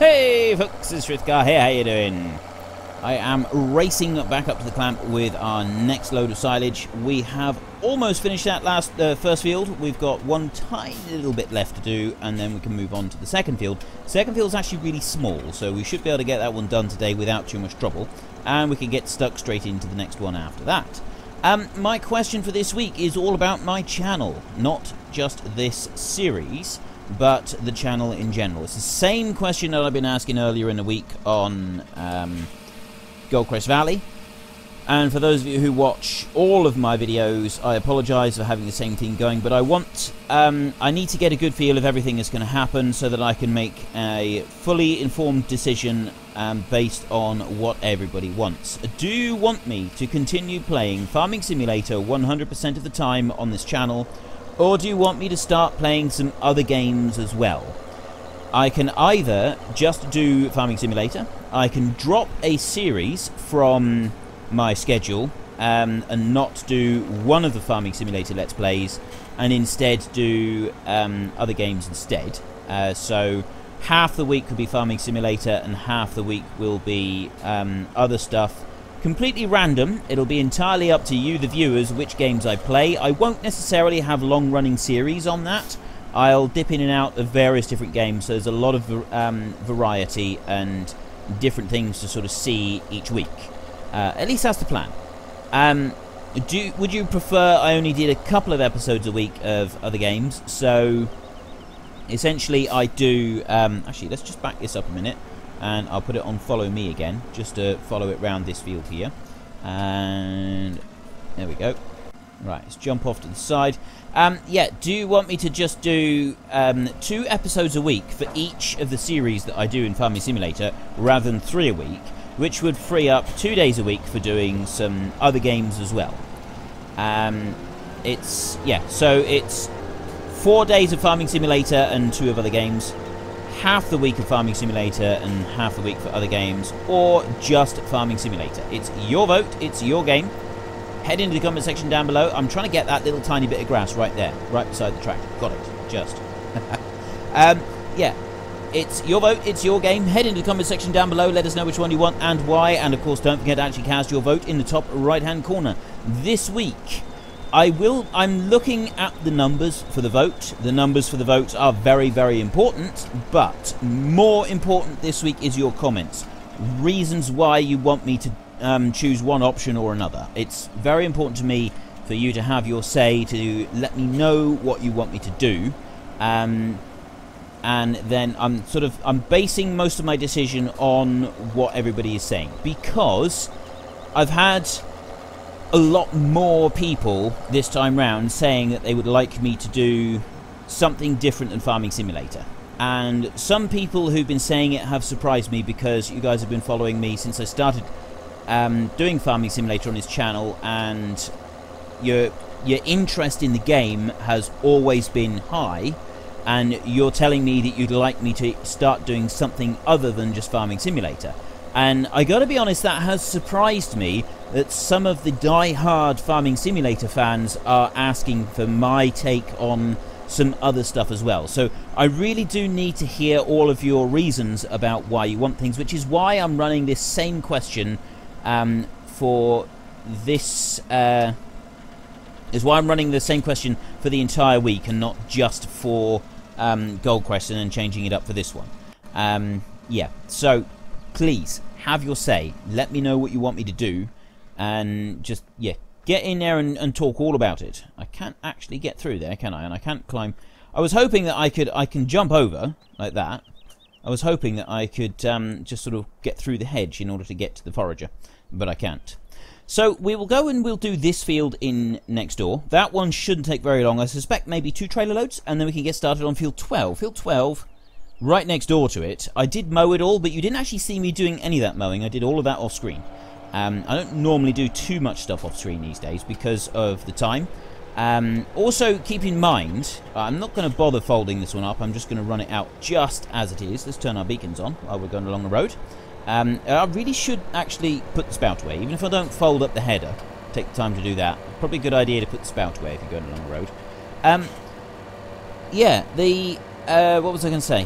Hey folks, it's Frithgar here, how you doing? I am racing back up to the clamp with our next load of silage. We have almost finished that first field. We've got one tiny little bit left to do, and then we can move on to the second field. Second field is actually really small, so we should be able to get that one done today without too much trouble, and we can get stuck straight into the next one after that. My question for this week is all about my channel, not just this series, but the channel in general. It's the same question that I've been asking earlier in the week on Goldcrest Valley, and for those of you who watch all of my videos, I apologise for having the same thing going, but I need to get a good feel of everything that's going to happen so that I can make a fully informed decision based on what everybody wants. Do you want me to continue playing Farming Simulator 100% of the time on this channel, or do you want me to start playing some other games as well? I can either just do Farming Simulator, I can drop a series from my schedule and not do one of the Farming Simulator Let's Plays, and instead do other games instead. So half the week could be Farming Simulator and half the week will be other stuff. Completely random. It'll be entirely up to you, the viewers, which games I play. I won't necessarily have long-running series on that. I'll dip in and out of various different games, so there's a lot of variety and different things to sort of see each week. At least that's the plan. Would you prefer I only did a couple of episodes a week of other games? So essentially I do... actually, let's just back this up a minute, and I'll put it on follow me again, just to follow it round this field here. And there we go. Right, let's jump off to the side. Yeah, do you want me to just do 2 episodes a week for each of the series that I do in Farming Simulator, rather than 3 a week, which would free up 2 days a week for doing some other games as well? So it's 4 days of Farming Simulator and 2 of other games, half the week of Farming Simulator and half the week for other games, or just Farming Simulator. It's your vote, it's your game. Head into the comment section down below. I'm trying to get that little tiny bit of grass right there, right beside the track. Got it, just. Yeah, it's your vote, it's your game. Head into the comment section down below, let us know which one you want and why, and of course don't forget to actually cast your vote in the top right hand corner. This week, I'm looking at the numbers for the vote. The numbers for the vote are very, very important, but more important this week is your comments. Reasons why you want me to choose one option or another. It's very important to me for you to have your say, to let me know what you want me to do, and then I'm basing most of my decision on what everybody is saying, because I've had a lot more people this time round saying that they would like me to do something different than Farming Simulator. And some people who've been saying it have surprised me, because you guys have been following me since I started doing Farming Simulator on his channel, and your interest in the game has always been high, and you're telling me that you'd like me to start doing something other than just Farming Simulator. And I gotta be honest, that has surprised me, that some of the die-hard Farming Simulator fans are asking for my take on some other stuff as well. So I really do need to hear all of your reasons about why you want things, which is why I'm running this same question for this is why I'm running the same question for the entire week, and not just for Goldcrest and then changing it up for this one. Yeah, so please have your say. Let me know what you want me to do, and just, yeah, get in there and talk all about it. I can't actually get through there, can I? And I can't climb. I was hoping that I can jump over like that. I was hoping that I could just sort of get through the hedge in order to get to the forager, but I can't. So we will go and we'll do this field in next door. That one shouldn't take very long. I suspect maybe 2 trailer loads, and then we can get started on field 12. Field 12, right next door to it. I did mow it all, but you didn't actually see me doing any of that mowing. I did all of that off screen. I don't normally do too much stuff off screen these days because of the time. Also, keep in mind, I'm not going to bother folding this one up. I'm just going to run it out just as it is. Let's turn our beacons on while we're going along the road. I really should actually put the spout away, even if I don't fold up the header. Take the time to do that. Probably a good idea to put the spout away if you're going along the road. Yeah, what was I going to say?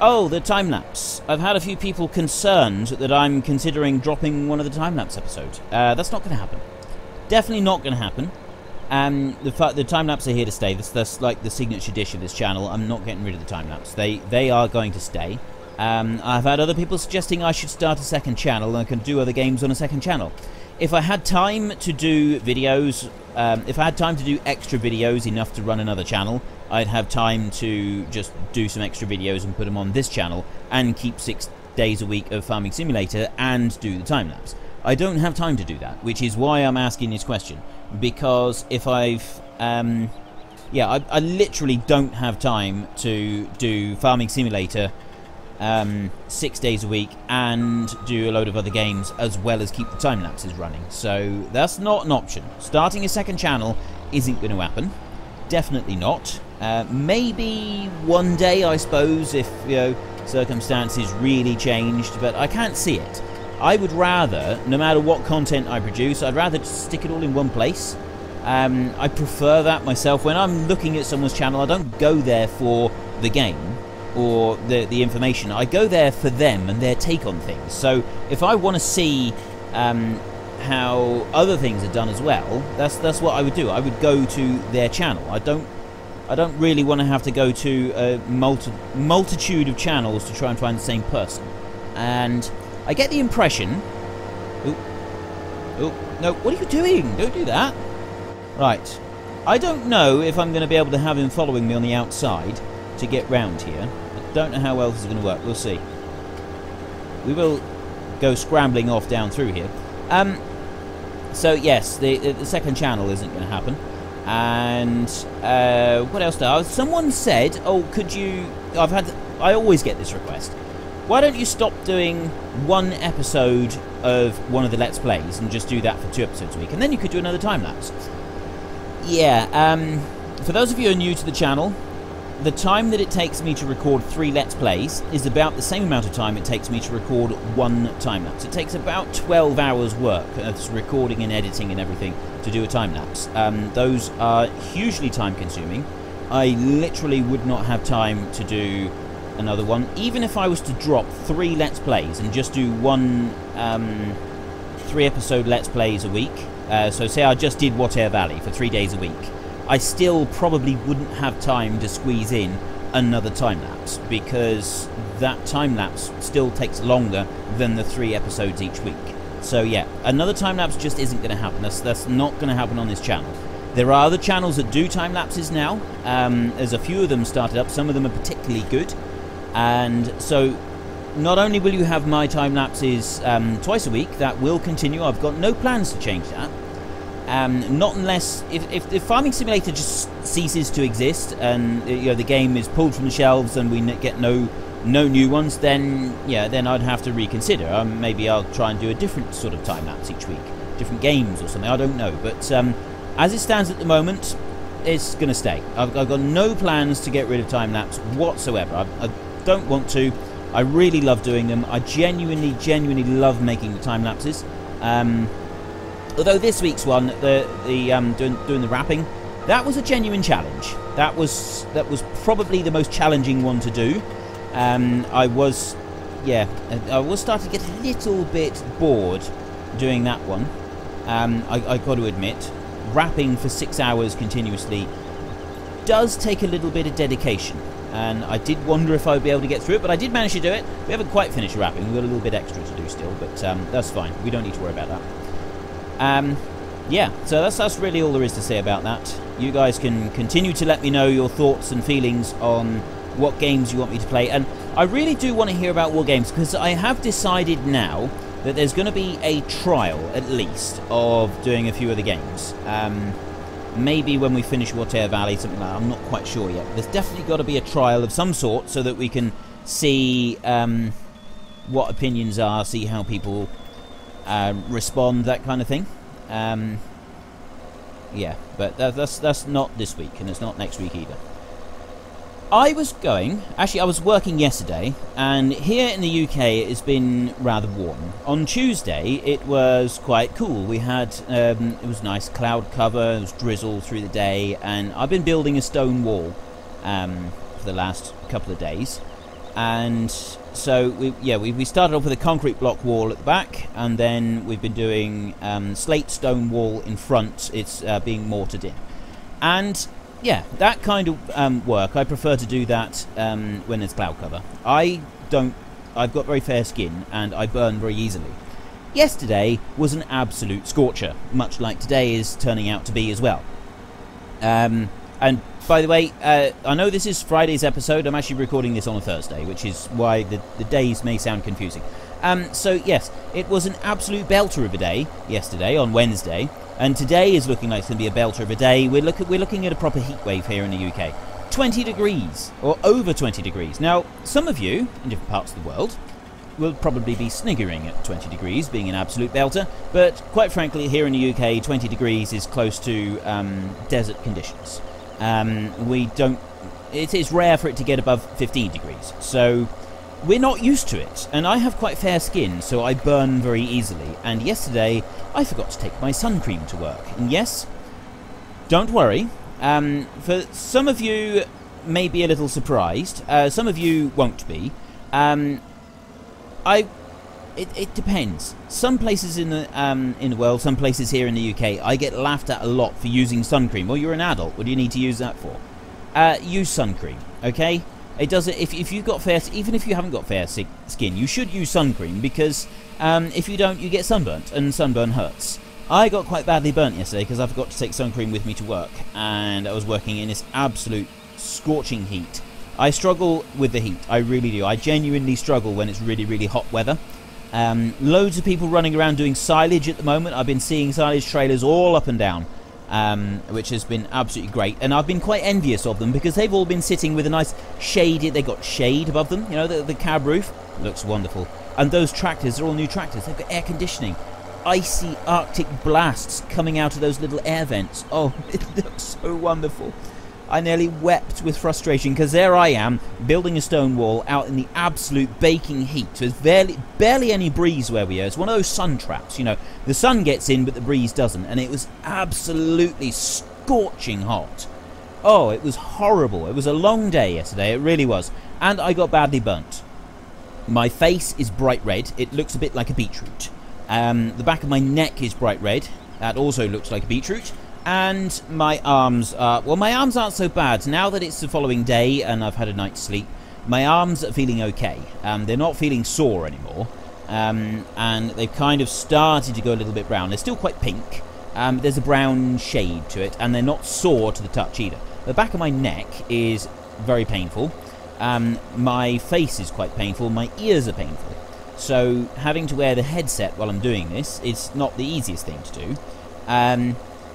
Oh, the time-lapse. I've had a few people concerned that I'm considering dropping one of the time-lapse episodes. That's not going to happen. Definitely not going to happen. The time-lapse are here to stay. That's like the signature dish of this channel. I'm not getting rid of the time-lapse. They are going to stay. I've had other people suggesting I should start a second channel and I can do other games on a second channel. If I had time to do videos, if I had time to do extra videos enough to run another channel, I'd have time to just do some extra videos and put them on this channel and keep 6 days a week of Farming Simulator and do the time-lapse. I don't have time to do that, which is why I'm asking this question. Because if I've... I literally don't have time to do Farming Simulator 6 days a week and do a load of other games as well as keep the time lapses running. So that's not an option. Starting a second channel isn't going to happen. Definitely not. Maybe one day, I suppose, if circumstances really changed, but I can't see it. I would rather, no matter what content I produce, I'd rather just stick it all in one place. I prefer that myself. When I'm looking at someone's channel, I don't go there for the game or the information. I go there for them and their take on things. So if I want to see how other things are done as well, that's what I would do. I would go to their channel. I don't really want to have to go to a multitude of channels to try and find the same person. And I get the impression... Oh, no, what are you doing? Don't do that. Right. I don't know if I'm going to be able to have him following me on the outside to get round here. I don't know how well this is going to work. We'll see. We will go scrambling off down through here. So, yes, the second channel isn't going to happen. And what else? Someone said, oh, could you... I always get this request. Why don't you stop doing one episode of one of the Let's Plays and just do that for 2 episodes a week? And then you could do another time-lapse. Yeah, for those of you who are new to the channel, the time that it takes me to record 3 Let's Plays is about the same amount of time it takes me to record 1 time-lapse. It takes about 12 hours work of recording and editing and everything to do a time-lapse. Those are hugely time-consuming. I literally would not have time to do another one. Even if I was to drop 3 Let's Plays and just do 1 3-episode Let's Plays a week, so say I just did Watea Valley for 3 days a week, I still probably wouldn't have time to squeeze in another time-lapse, because that time-lapse still takes longer than the 3 episodes each week. So yeah, another time-lapse just isn't going to happen. That's not going to happen on this channel. There are other channels that do time-lapses now. There's a few of them started up. Some of them are particularly good. And so not only will you have my time-lapses twice a week, that will continue. I've got no plans to change that. Not unless... If Farming Simulator just ceases to exist and the game is pulled from the shelves and we get no new ones, then yeah, then I'd have to reconsider. Maybe I'll try and do a different sort of time-lapse each week. Different games or something, I don't know. But as it stands at the moment, it's going to stay. I've got no plans to get rid of time-lapse whatsoever. I don't want to. I really love doing them. I genuinely love making the time-lapses. Although this week's one, doing the wrapping, that was a genuine challenge. That was probably the most challenging one to do. I was starting to get a little bit bored doing that one. I got to admit, wrapping for 6 hours continuously does take a little bit of dedication. And I did wonder if I would be able to get through it, but I did manage to do it. We haven't quite finished wrapping. We've got a little bit extra to do still, but that's fine. We don't need to worry about that. Yeah, so that's really all there is to say about that. You guys can continue to let me know your thoughts and feelings on what games you want me to play. And I really do want to hear about what games, because I have decided now that there's going to be a trial, at least, of doing a few of the games. Maybe when we finish Watea Valley, something like that. I'm not quite sure yet. There's definitely got to be a trial of some sort so that we can see what opinions are, see how people respond, that kind of thing. Yeah, but that's not this week, and it's not next week either. I was working yesterday, and here in the UK it has been rather warm. On Tuesday it was quite cool. We had, it was nice cloud cover, it was drizzle through the day, and I've been building a stone wall for the last couple of days. And so we started off with a concrete block wall at the back, and then we've been doing slate stone wall in front. It's being mortared in, and yeah, that kind of work. I prefer to do that when there's cloud cover. I've got very fair skin and I burn very easily. Yesterday was an absolute scorcher, much like today is turning out to be as well. And by the way, I know this is Friday's episode. I'm actually recording this on a Thursday, which is why the days may sound confusing. So yes, it was an absolute belter of a day yesterday on Wednesday, and today is looking like it's going to be a belter of a day. We're looking at a proper heat wave here in the UK. 20 degrees, or over 20 degrees. Now, some of you in different parts of the world will probably be sniggering at 20 degrees being an absolute belter, but quite frankly, here in the UK, 20 degrees is close to desert conditions. It is rare for it to get above 15 degrees, so we're not used to it, and I have quite fair skin, so I burn very easily. And yesterday, I forgot to take my sun cream to work. And yes, don't worry, for some of you may be a little surprised, some of you won't be. It depends. Some places in the world, some places here in the UK, I get laughed at a lot for using sun cream. Well, you're an adult. What do you need to use that for? Use sun cream, okay? It doesn't. If you've got fair, even if you haven't got fair skin, you should use sun cream because if you don't, you get sunburnt, and sunburn hurts. I got quite badly burnt yesterday because I forgot to take sun cream with me to work, and I was working in this absolute scorching heat. I struggle with the heat. I really do. I genuinely struggle when it's really, really hot weather. Loads of people running around doing silage at the moment. I've been seeing silage trailers all up and down, which has been absolutely great. And I've been quite envious of them because they've all been sitting with a nice shade. They've got shade above them. You know, the cab roof looks wonderful. And those tractors are all new tractors. They've got air conditioning. Icy Arctic blasts coming out of those little air vents. Oh, it looks so wonderful. I nearly wept with frustration because there I am building a stone wall out in the absolute baking heat. There's barely any breeze where we are. It's one of those sun traps, you know. The sun gets in but the breeze doesn't, and it was absolutely scorching hot. Oh, it was horrible. It was a long day yesterday, it really was. And I got badly burnt. My face is bright red. It looks a bit like a beetroot. The back of my neck is bright red. That also looks like a beetroot. And my arms are... Well, my arms aren't so bad. Now that it's the following day and I've had a night's sleep, my arms are feeling okay. They're not feeling sore anymore. And they've kind of started to go a little bit brown. They're still quite pink. There's a brown shade to it. And they're not sore to the touch either. The back of my neck is very painful. My face is quite painful. My ears are painful. So having to wear the headset while I'm doing this is not the easiest thing to do.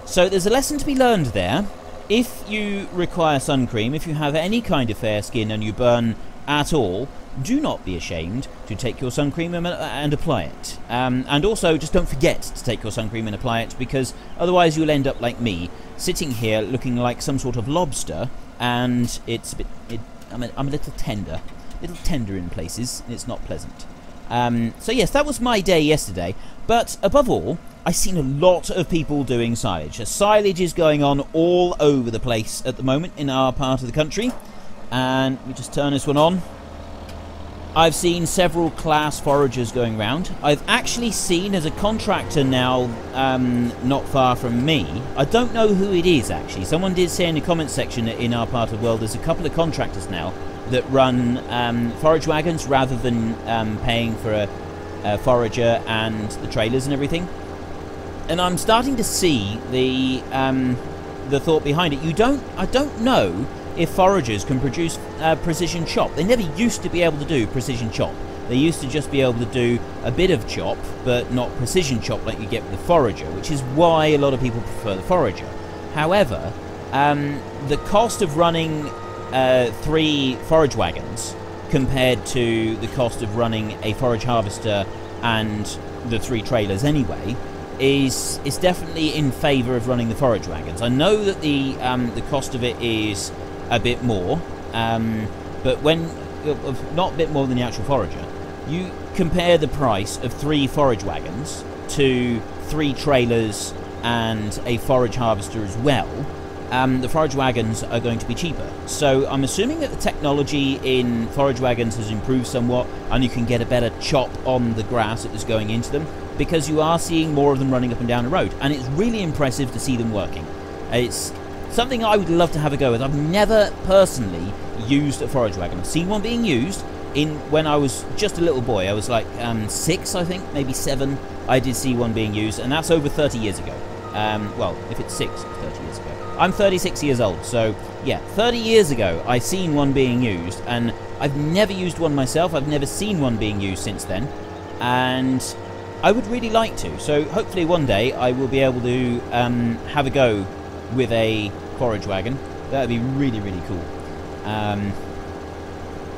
So there's a lesson to be learned there. If you require sun cream, if you have any kind of fair skin and you burn at all, do not be ashamed to take your sun cream and apply it. And also, just don't forget to take your sun cream and apply it, because otherwise you'll end up like me, sitting here looking like some sort of lobster, and it's a bit... I'm a little tender in places, and it's not pleasant. So yes, that was my day yesterday, but above all, I've seen a lot of people doing silage. Silage is going on all over the place at the moment in our part of the country, and we just turn this one on. I've seen several Claas foragers going around. I've actually seen, as a contractor now, not far from me, I don't know who it is actually. Someone did say in the comments section that in our part of the world there's a couple of contractors now that run forage wagons rather than paying for a forager and the trailers and everything. And I'm starting to see the thought behind it. I don't know if foragers can produce precision chop. They never used to be able to do precision chop. They used to just be able to do a bit of chop, but not precision chop like you get with the forager, which is why a lot of people prefer the forager. However, the cost of running 3 forage wagons compared to the cost of running a forage harvester and the 3 trailers anyway is definitely in favour of running the forage wagons. I know that the cost of it is a bit more, but when not a bit more than the actual forager, you compare the price of 3 forage wagons to 3 trailers and a forage harvester as well, the forage wagons are going to be cheaper. So I'm assuming that the technology in forage wagons has improved somewhat, and you can get a better chop on the grass that is going into them, because you are seeing more of them running up and down the road, and it's really impressive to see them working. It's something I would love to have a go with. I've never personally used a forage wagon. I've seen one being used when I was just a little boy. I was like 6, I think, maybe 7. I did see one being used, and that's over 30 years ago. Well, if it's 6, it's 30 years ago. I'm 36 years old, so yeah, 30 years ago I seen one being used, and I've never used one myself. I've never seen one being used since then, and I would really like to. So hopefully one day I will be able to have a go with a forage wagon. That would be really, really cool.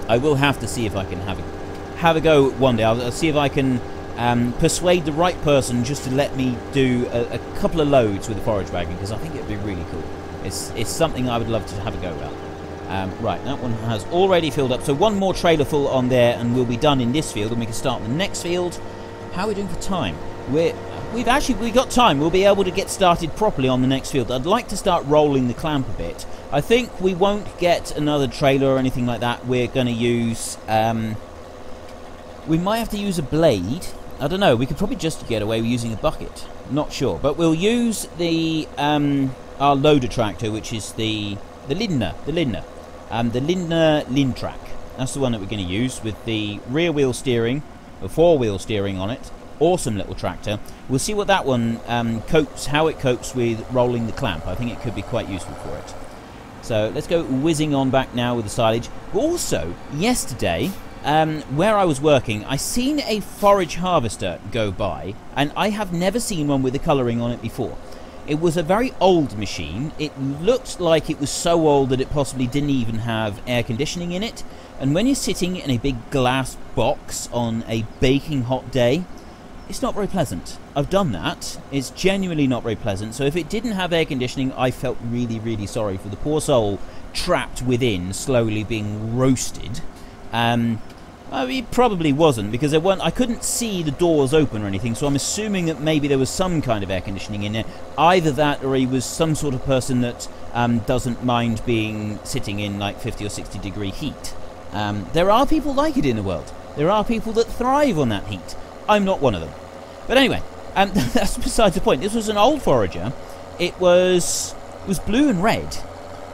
I will have to see if I can have a go one day. I'll see if I can persuade the right person just to let me do a couple of loads with the forage wagon, because I think it would be really cool. It's something I would love to have a go about. Right, that one has already filled up, so one more trailer full on there and we'll be done in this field, and we can start the next field. How are we doing for time? We've got time. We'll be able to get started properly on the next field. I'd like to start rolling the clamp a bit. I think we won't get another trailer or anything like that. We're going to use we might have to use a blade. I don't know. We could probably just get away with using a bucket. Not sure. But we'll use the our loader tractor, which is the Lindner. The Lindner Lindtrack. That's the one that we're going to use with the rear wheel steering, or 4-wheel steering on it. Awesome little tractor. We'll see what that one how it copes with rolling the clamp. I think it could be quite useful for it. So let's go whizzing on back now with the silage. Also, yesterday, where I was working, I seen a forage harvester go by, and I have never seen one with the colouring on it before. It was a very old machine. It looked like it was so old that it possibly didn't even have air conditioning in it. And when you're sitting in a big glass box on a baking hot day, it's not very pleasant. I've done that. It's genuinely not very pleasant. So if it didn't have air conditioning, I felt really, really sorry for the poor soul trapped within, slowly being roasted. It probably wasn't, because I couldn't see the doors open or anything, so I'm assuming that maybe there was some kind of air conditioning in there. Either that, or he was some sort of person that doesn't mind sitting in like 50 or 60 degree heat. There are people like it in the world. There are people that thrive on that heat. I'm not one of them. But anyway, that's besides the point. This was an old forager. It was blue and red,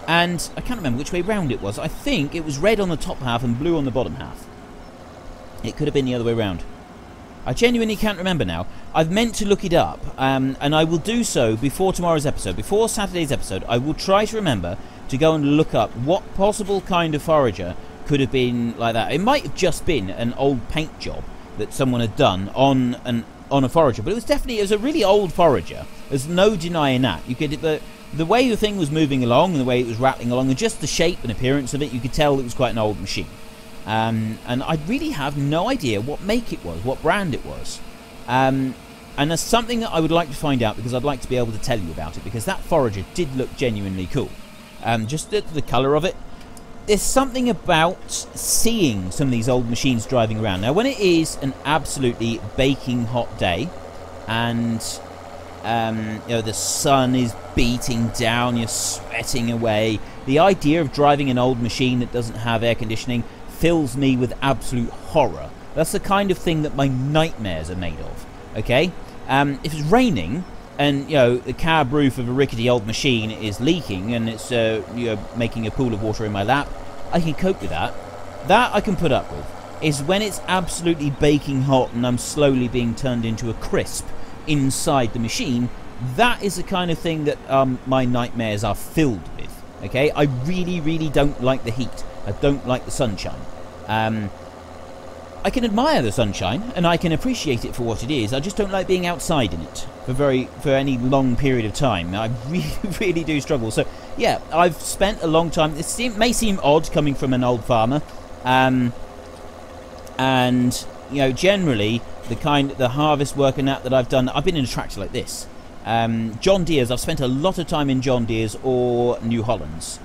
and I can't remember which way round it was. I think it was red on the top half and blue on the bottom half. It could have been the other way round. I genuinely can't remember now. I've meant to look it up, and I will do so before tomorrow's episode. Before Saturday's episode, I will try to remember to go and look up what possible kind of forager could have been like that. It might have just been an old paint job that someone had done on a forager, but it was a really old forager. There's no denying that. You could the way the thing was moving along, and the way it was rattling along, and just the shape and appearance of it, you could tell it was quite an old machine. And I really have no idea what make it was, what brand it was. And that's something that I would like to find out, because I'd like to be able to tell you about it, because that forager did look genuinely cool. Just the colour of it. There's something about seeing some of these old machines driving around. Now, when it is an absolutely baking hot day, and the sun is beating down, you're sweating away, the idea of driving an old machine that doesn't have air conditioning fills me with absolute horror. That's the kind of thing that my nightmares are made of. Okay? If it's raining, and the cab roof of a rickety old machine is leaking, and it's making a pool of water in my lap, I can cope with that. That I can put up with. Is when it's absolutely baking hot and I'm slowly being turned into a crisp inside the machine. That is the kind of thing that my nightmares are filled with. Okay, I really, really don't like the heat. I don't like the sunshine. I can admire the sunshine, and I can appreciate it for what it is. I just don't like being outside in it for any long period of time. I really, really do struggle. So, yeah, I've spent a long time. It may seem odd coming from an old farmer, and generally the harvest work and that I've done. I've been in a tractor like this. John Deere's. I've spent a lot of time in John Deere's or New Hollands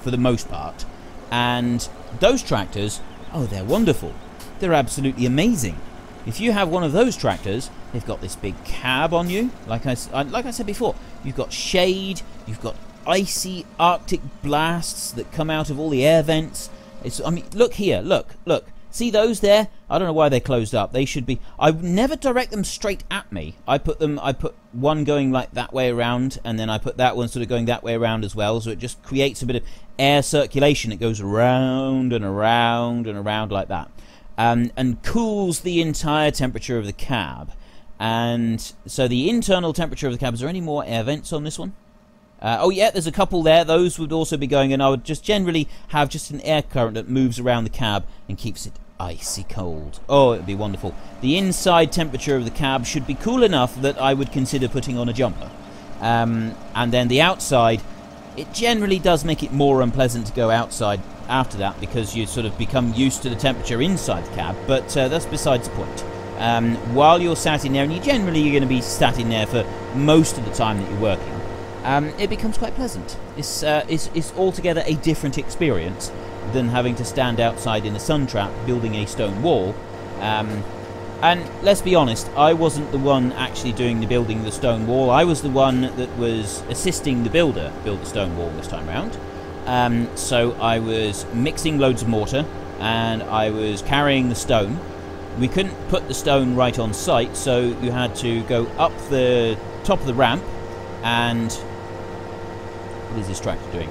for the most part, and those tractors, oh, they're wonderful. They're absolutely amazing. If you have one of those tractors, they've got this big cab on you. Like I said before, you've got shade, you've got icy Arctic blasts that come out of all the air vents. I mean, look here, look. See those there? I don't know why they're closed up. They should be. I never direct them straight at me. I put one going like that way around, and then I put that one sort of going that way around as well. So it just creates a bit of air circulation. It goes around and around and around like that, and cools the entire temperature of the cab. And so the internal temperature of the cab. Is there any more air vents on this one? Oh yeah, there's a couple there. Those would also be going, and I would just generally have just an air current that moves around the cab and keeps it icy cold. Oh, it would be wonderful. The inside temperature of the cab should be cool enough that I would consider putting on a jumper. And then the outside, it generally does make it more unpleasant to go outside after that because you sort of become used to the temperature inside the cab, but that's besides the point. While you're sat in there, and you're going to be sat in there for most of the time that you're working, it becomes quite pleasant. It's altogether a different experience than having to stand outside in a sun trap building a stone wall. And let's be honest, I wasn't the one actually doing the building of the stone wall. I was the one that was assisting the builder build the stone wall this time round. So I was mixing loads of mortar and I was carrying the stone. We couldn't put the stone right on site, so you had to go up the top of the ramp. And what is this tractor doing?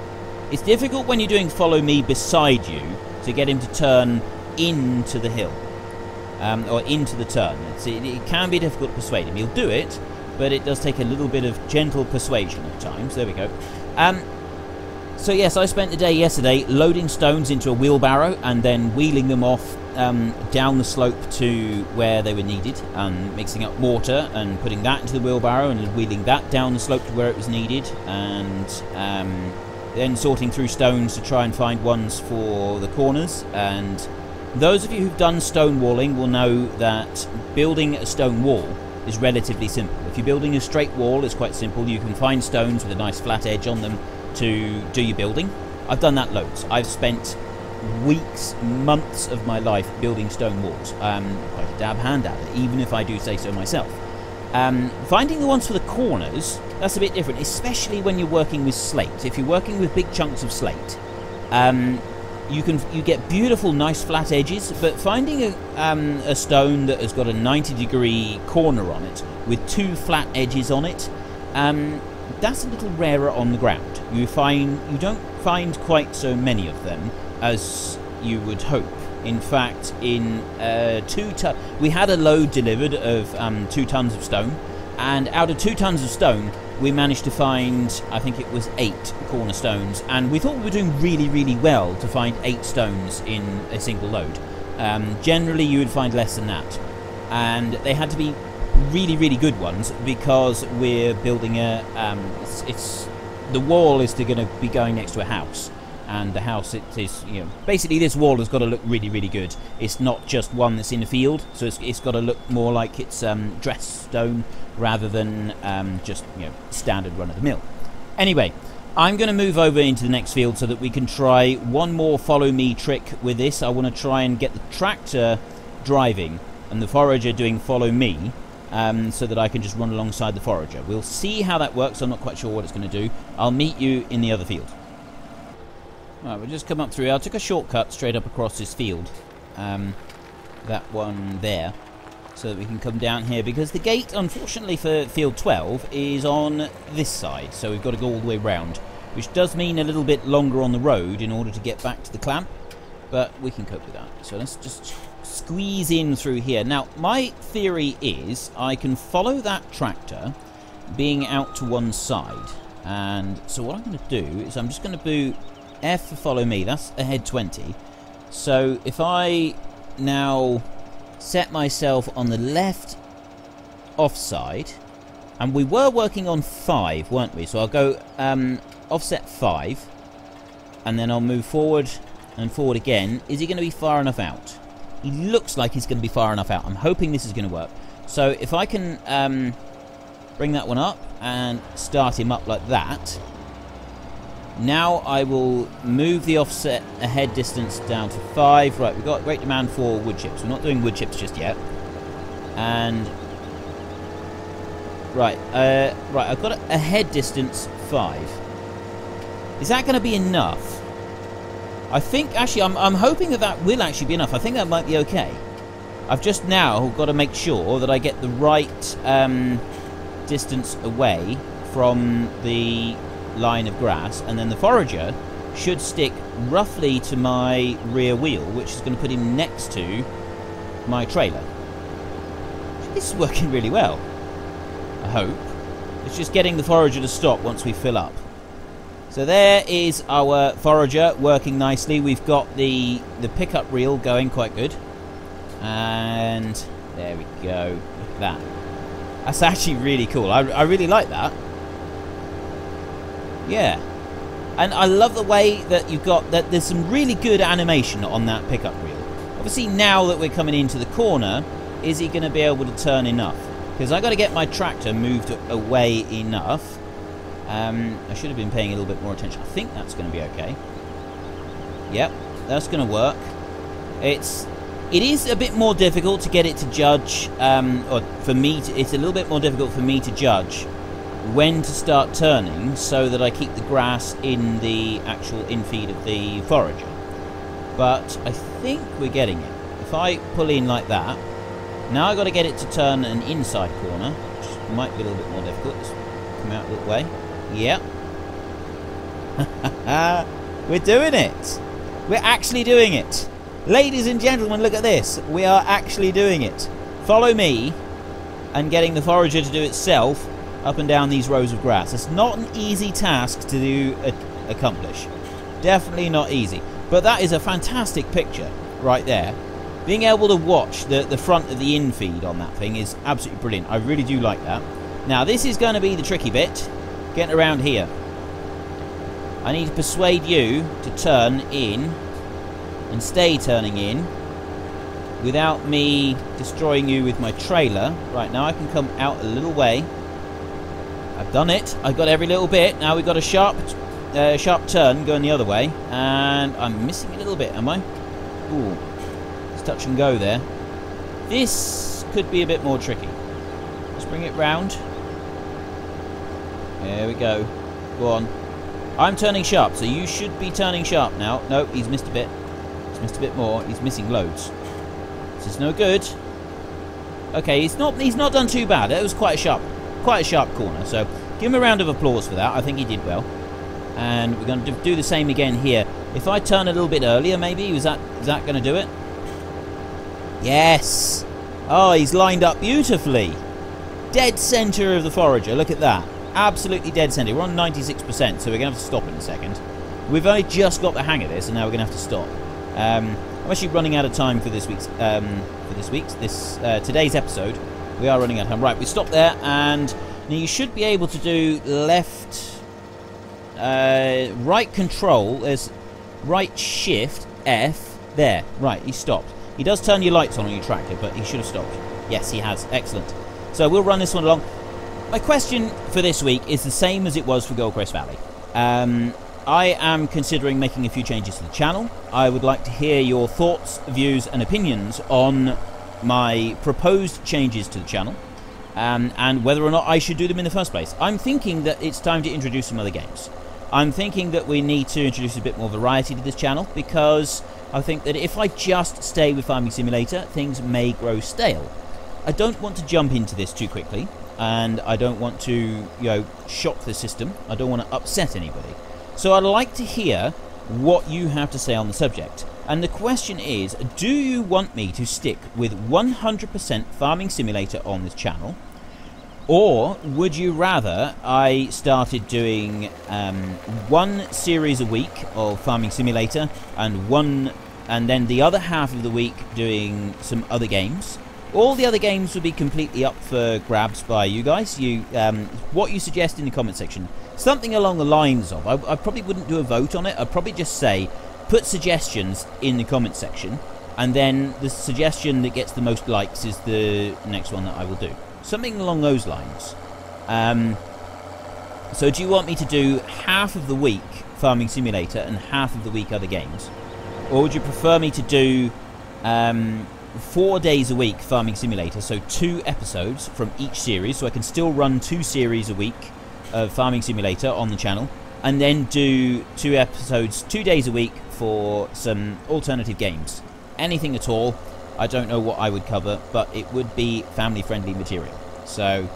It's difficult when you're doing follow me beside you to get him to turn into the hill, or into the turn. It can be difficult to persuade him. He'll do it, but it does take a little bit of gentle persuasion at times. There we go. So yes, I spent the day yesterday loading stones into a wheelbarrow and then wheeling them off down the slope to where they were needed, and mixing up mortar and putting that into the wheelbarrow and wheeling that down the slope to where it was needed, and then sorting through stones to try and find ones for the corners. And those of you who've done stone walling will know that building a stone wall is relatively simple. If you're building a straight wall, it's quite simple. You can find stones with a nice flat edge on them to do your building. I've done that loads. I've spent weeks, months of my life building stone walls. Quite a dab hand at it, even if I do say so myself. Finding the ones for the corners, that's a bit different, especially when you're working with slate. If you're working with big chunks of slate, you get beautiful, nice flat edges, but finding a stone that has got a 90-degree corner on it with two flat edges on it, that's a little rarer on the ground. You don't find quite so many of them as you would hope. In fact, in we had a load delivered of 2 tons of stone, and out of 2 tons of stone, we managed to find, I think it was 8 cornerstones, and we thought we were doing really, really well to find 8 stones in a single load. Generally, you would find less than that, and they had to be really, really good ones because we're building the wall is going to be going next to a house. And the house, it is, basically this wall has got to look really, really good. It's not just one that's in a field, so it's got to look more like it's dressed stone rather than just, standard run-of-the-mill. Anyway, I'm going to move over into the next field so that we can try one more follow-me trick with this. I want to try and get the tractor driving and the forager doing follow-me, so that I can just run alongside the forager. We'll see how that works. I'm not quite sure what it's going to do. I'll meet you in the other field. Right, we'll just come up through. I took a shortcut straight up across this field, that one there, so that we can come down here, because the gate, unfortunately for field 12, is on this side, so we've got to go all the way round, which does mean a little bit longer on the road in order to get back to the clamp, but we can cope with that. So let's just squeeze in through here. Now, my theory is I can follow that tractor being out to one side, and so what I'm going to do is I'm just going to do F for follow me. That's ahead 20. So if I now set myself on the left offside, and we were working on 5, weren't we? So I'll go offset 5, and then I'll move forward and forward again. Is he going to be far enough out? He looks like he's going to be far enough out. I'm hoping this is going to work. So if I can bring that one up and start him up like that, now I will move the offset ahead distance down to 5. Right, we've got great demand for wood chips. We're not doing wood chips just yet. And right, I've got a head distance 5. Is that going to be enough? I think, actually, I'm hoping that that will actually be enough. I think that might be okay. I've just now got to make sure that I get the right distance away from the line of grass, and then the forager should stick roughly to my rear wheel, which is going to put him next to my trailer. This is working really well, I hope. It's just getting the forager to stop once we fill up. So there is our forager working nicely. We've got the pickup reel going quite good. And there we go. Look at that. That's actually really cool. I really like that. Yeah. And I love the way that you've got that. There's some really good animation on that pickup reel. Obviously, now that we're coming into the corner, is he going to be able to turn enough? Because I got to get my tractor moved away enough. I should have been paying a little bit more attention. I think that's going to be okay. Yep, that's going to work. It is a bit more difficult to get it to judge, or for me, it's a little bit more difficult for me to judge when to start turning so that I keep the grass in the actual infeed of the forager. But I think we're getting it. If I pull in like that, now I've got to get it to turn an inside corner, which might be a little bit more difficult. Just come out a little way. Yep. We're doing it. We're actually doing it. Ladies and gentlemen, look at this. We are actually doing it. Follow me and getting the forager to do itself up and down these rows of grass. It's not an easy task to accomplish. Definitely not easy. But that is a fantastic picture right there. Being able to watch the front of the infeed on that thing is absolutely brilliant. I really do like that. Now, this is going to be the tricky bit. Getting around here. I need to persuade you to turn in and stay turning in without me destroying you with my trailer. Right, now I can come out a little way. I've done it. I've got every little bit. Now we've got a sharp turn going the other way. And I'm missing a little bit, am I? Ooh. It's touch and go there. This could be a bit more tricky. Let's bring it round. There we go. Go on. I'm turning sharp, so you should be turning sharp now. Nope, he's missed a bit. He's missed a bit more. He's missing loads. This is no good. Okay, he's not done too bad. It was quite a sharp corner. So give him a round of applause for that. I think he did well. And we're going to do the same again here. If I turn a little bit earlier, maybe is that going to do it? Yes. Oh, he's lined up beautifully. Dead center of the forager. Look at that. Absolutely dead center. We're on 96%, so we're going to have to stop in a second. We've only just got the hang of this, and now we're going to have to stop. I'm actually running out of time for today's episode. We are running out of time. Right, we stop there, and now you should be able to do right control. There's right shift F. There. Right, he stopped. He does turn your lights on your tractor, but he should have stopped. Yes, he has. Excellent. So we'll run this one along. My question for this week is the same as it was for Gold Crest Valley. I am considering making a few changes to the channel. I would like to hear your thoughts, views and opinions on my proposed changes to the channel, and whether or not I should do them in the first place. I'm thinking that it's time to introduce some other games. I'm thinking that we need to introduce a bit more variety to this channel, because I think that if I just stay with Farming Simulator, things may grow stale. I don't want to jump into this too quickly, and I don't want to, shock the system. I don't want to upset anybody. So I'd like to hear what you have to say on the subject. And the question is, do you want me to stick with 100% Farming Simulator on this channel? Or would you rather I started doing one series a week of Farming Simulator and then the other half of the week doing some other games? All the other games would be completely up for grabs by you guys. What you suggest in the comment section. Something along the lines of, I probably wouldn't do a vote on it. I'd probably just say, put suggestions in the comment section, and then the suggestion that gets the most likes is the next one that I will do. Something along those lines. So do you want me to do half of the week Farming Simulator and half of the week other games? Or would you prefer me to do 4 days a week Farming Simulator, so 2 episodes from each series, so I can still run 2 series a week of Farming Simulator on the channel, and then do 2 episodes 2 days a week for some alternative games. Anything at all. I don't know what I would cover, but it would be family-friendly material. So,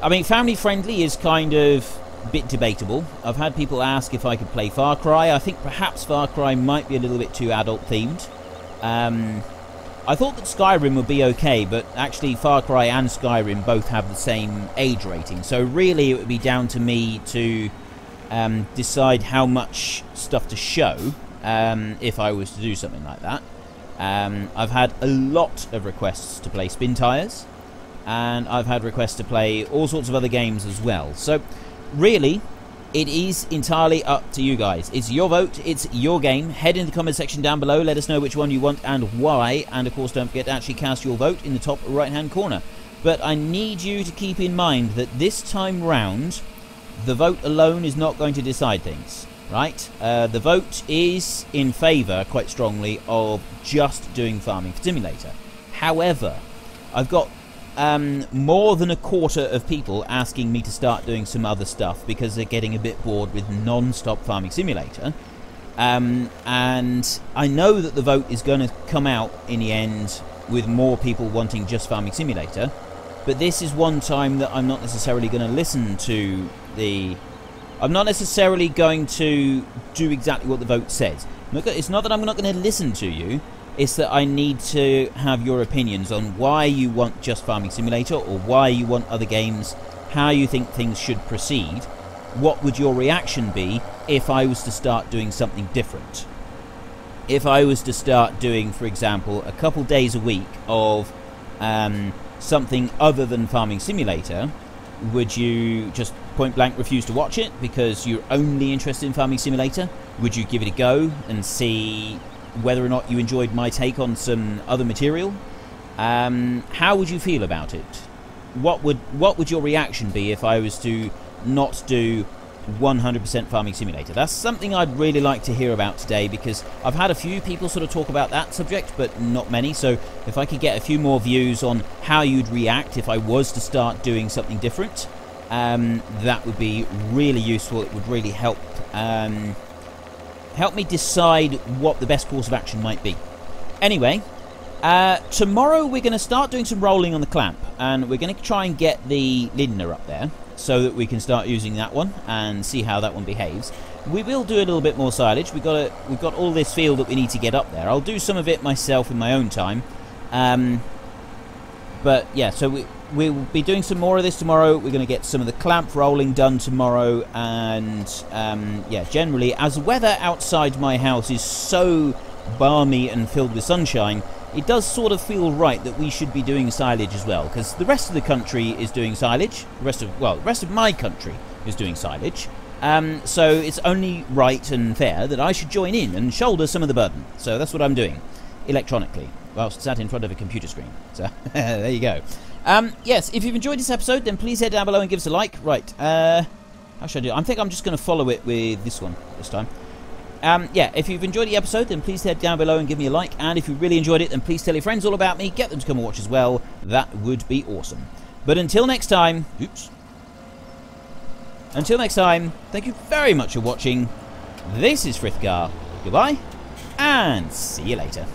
I mean, family-friendly is kind of a bit debatable. I've had people ask if I could play Far Cry. I think perhaps Far Cry might be a little bit too adult-themed. I thought that Skyrim would be okay, but actually Far Cry and Skyrim both have the same age rating. So really it would be down to me to decide how much stuff to show if I was to do something like that. I've had a lot of requests to play Spin Tires, and I've had requests to play all sorts of other games as well. So really, it is entirely up to you guys. It's your vote, it's your game. Head in the comment section down below, let us know which one you want and why, and of course don't forget to actually cast your vote in the top right hand corner. But I need you to keep in mind that this time round, the vote alone is not going to decide things, right? The vote is in favour, quite strongly, of just doing Farming Simulator. However, I've got more than a quarter of people asking me to start doing some other stuff because they're getting a bit bored with non-stop Farming Simulator. And I know that the vote is going to come out in the end with more people wanting just Farming Simulator, but this is one time that I'm not necessarily going to listen to the... I'm not necessarily going to do exactly what the vote says. It's not that I'm not going to listen to you, it's that I need to have your opinions on why you want just Farming Simulator or why you want other games, how you think things should proceed. What would your reaction be if I was to start doing something different? If I was to start doing, for example, a couple days a week of something other than Farming Simulator, would you just point blank refuse to watch it because you're only interested in Farming Simulator? Would you give it a go and see whether or not you enjoyed my take on some other material? How would you feel about it? What would your reaction be if I was to not do 100% Farming Simulator? That's something I'd really like to hear about today, because I've had a few people sort of talk about that subject, but not many. So if I could get a few more views on how you'd react if I was to start doing something different, that would be really useful. It would really help me decide what the best course of action might be. Anyway, tomorrow we're going to start doing some rolling on the clamp, and we're going to try and get the Lindner up there so that we can start using that one and see how that one behaves. We will do a little bit more silage. We've got all this field that we need to get up there. I'll do some of it myself in my own time. But yeah, so we'll be doing some more of this tomorrow. We're going to get some of the clamp rolling done tomorrow, and yeah, generally, as the weather outside my house is so balmy and filled with sunshine, it does sort of feel right that we should be doing silage as well, because the rest of the country is doing silage. The rest of my country is doing silage. So it's only right and fair that I should join in and shoulder some of the burden. So that's what I'm doing, electronically, whilst sat in front of a computer screen. So there you go. Yes, if you've enjoyed this episode, then please head down below and give us a like. Right, how should I do? I think I'm just going to follow it with this one this time. Yeah, if you've enjoyed the episode, then please head down below and give me a like. And if you really enjoyed it, then please tell your friends all about me. Get them to come and watch as well. That would be awesome. But until next time, until next time, thank you very much for watching. This is Frithgar. Goodbye, and see you later.